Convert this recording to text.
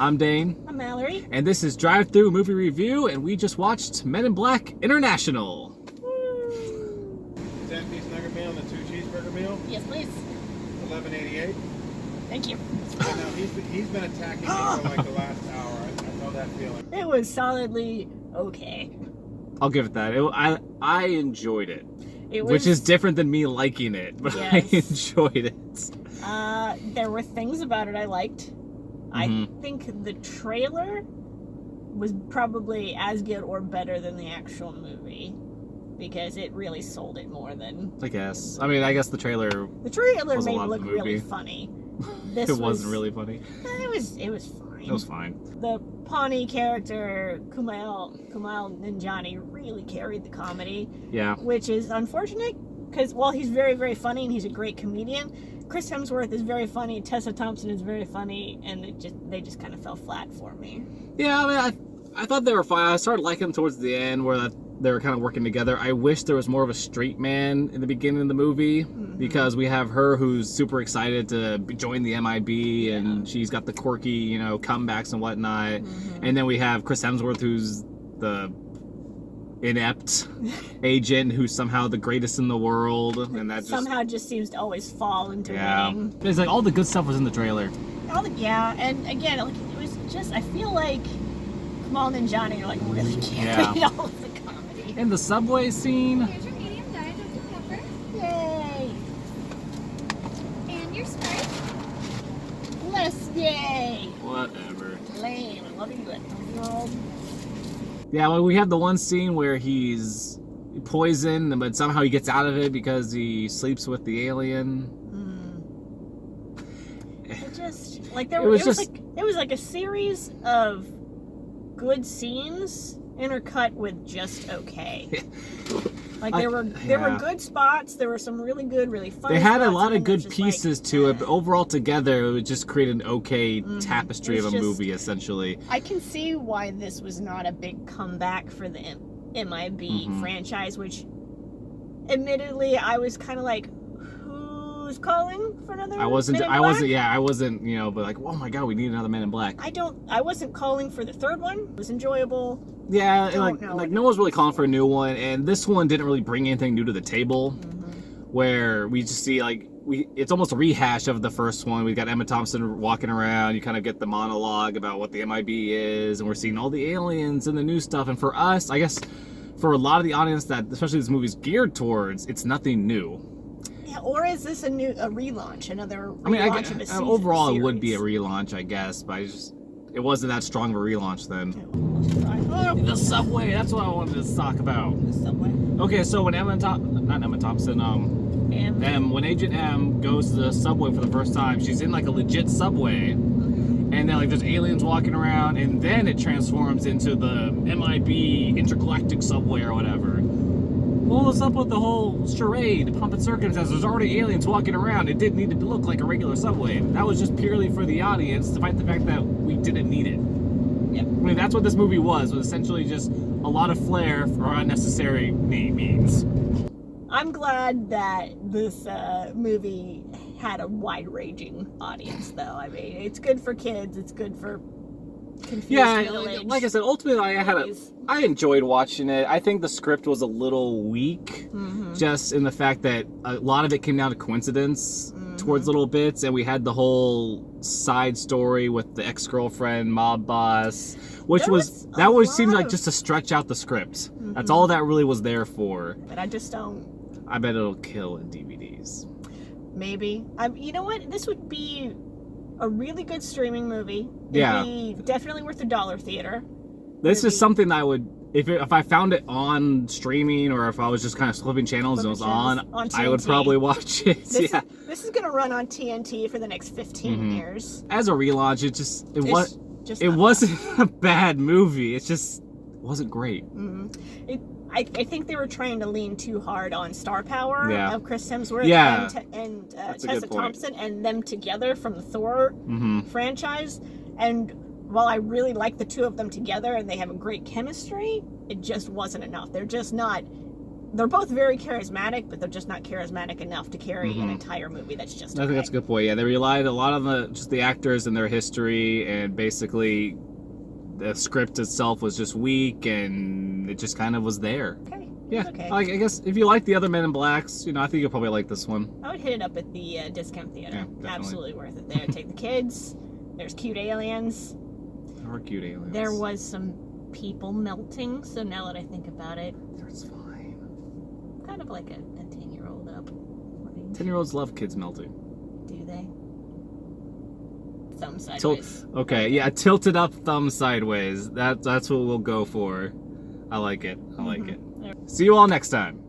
I'm Dane. I'm Mallory. And this is Drive Thru Movie Review, and we just watched Men in Black International. 10-piece nugget meal and a 2 cheeseburger meal. Yes, please. $11.88. Thank you. I know he's been attacking me for like the last hour. I know that feeling. It was solidly okay. I'll give it that. I enjoyed it. It was, which is different than me liking it, but yes. I enjoyed it. There were things about it I liked. I think the trailer was probably as good or better than the actual movie, because it really sold it more than... I guess. I mean, I guess the trailer The trailer was a made lot it of the look really movie. funny. It wasn't really funny. It was fine. It was fine. The Pawnee character, Kumail Nanjiani, really carried the comedy. Yeah. Which is unfortunate, because while he's very, very funny and he's a great comedian, Chris Hemsworth is very funny, Tessa Thompson is very funny, and they just kind of fell flat for me. Yeah, I mean, I thought they were fine. I started liking them towards the end, where they were kind of working together. I wish there was more of a straight man in the beginning of the movie, because we have her who's super excited to join the MIB, and she's got the quirky, comebacks and whatnot. And then we have Chris Hemsworth, who's the inept agent who's somehow the greatest in the world, and that somehow just seems to always fall into winning. It's like all the good stuff was in the trailer. And again, like, it was just, I feel like Kumail Nanjiani really carried all of the comedy. In the subway scene. Here's your medium diet Dr. Pepper. Yay! And your Sprite. Less yay! Whatever. Lame. I love you, 12-year-old. Yeah, well, we have the one scene where he's poisoned, but somehow he gets out of it because he sleeps with the alien. It just it was like a series of good scenes intercut with just okay. There were good spots. There were some really good, really funny. They had spots, a lot of good pieces to it, but overall together it would just create an okay tapestry of a movie, essentially. I can see why this was not a big comeback for the MIB franchise, which, admittedly, I was kind of like, who's calling for another? I wasn't, but like, oh my god, we need another Men in Black. I wasn't calling for the third one. It was enjoyable. Yeah, no one's really calling for a new one, and this one didn't really bring anything new to the table. Where we just see it's almost a rehash of the first one. We got Emma Thompson walking around. You kind of get the monologue about what the MIB is, and we're seeing all the aliens and the new stuff. And for us, I guess, for a lot of the audience that especially this movie's geared towards, it's nothing new. Yeah, or is this a relaunch? Another relaunch of a season overall series? It would be a relaunch, I guess, but it wasn't that strong of a relaunch then. The subway, that's what I wanted to talk about. The subway. Okay, so when when Agent M goes to the subway for the first time, she's in like a legit subway, and then there's aliens walking around, and then it transforms into the MIB intergalactic subway or whatever. Well, what's up with the whole charade, pomp and circumstance? There's already aliens walking around. It didn't need to look like a regular subway. That was just purely for the audience, despite the fact that we didn't need it. Yeah. I mean, that's what this movie was essentially just a lot of flair for unnecessary means. I'm glad that this movie had a wide-ranging audience, though. I mean, it's good for kids. It's good for confused middle-aged. Like I said, ultimately, I enjoyed watching it. I think the script was a little weak, just in the fact that a lot of it came down to coincidence towards little bits, and we had the whole side story with the ex-girlfriend mob boss, which seemed like just to stretch out the script. That's all that really was there for. But I just don't. I bet it'll kill in DVDs. Maybe. You know what? This would be a really good streaming movie. It'd be definitely worth $1 theater. This is something I would, if I found it on streaming, or if I was just kind of flipping channels and it was on I would probably watch it. This is going to run on TNT for the next 15 years. As a relaunch, it wasn't a bad movie. It just wasn't great. I think they were trying to lean too hard on star power of Chris Hemsworth and Tessa Thompson and them together from the Thor franchise. And while I really like the two of them together and they have a great chemistry, it just wasn't enough. They're just not they're both very charismatic, but they're just not charismatic enough to carry an entire movie that's just I think that's a good point. Yeah, they relied a lot on just the actors and their history, and basically the script itself was just weak, and it just kind of was there. Okay. Yeah, Okay. I guess if you like the other Men in Blacks, I think you'll probably like this one. I would hit it up at the discount theater. Yeah, definitely. Absolutely worth it there. Take the kids. There's cute aliens. There are cute aliens. There was some people melting, so now that I think about it, That's fine. kind of like a 10-year-old up. 10-year-olds love kids melting. Do they? Thumb sideways. Okay, yeah, tilted up thumb sideways. That's what we'll go for. I like it. I like it. See you all next time.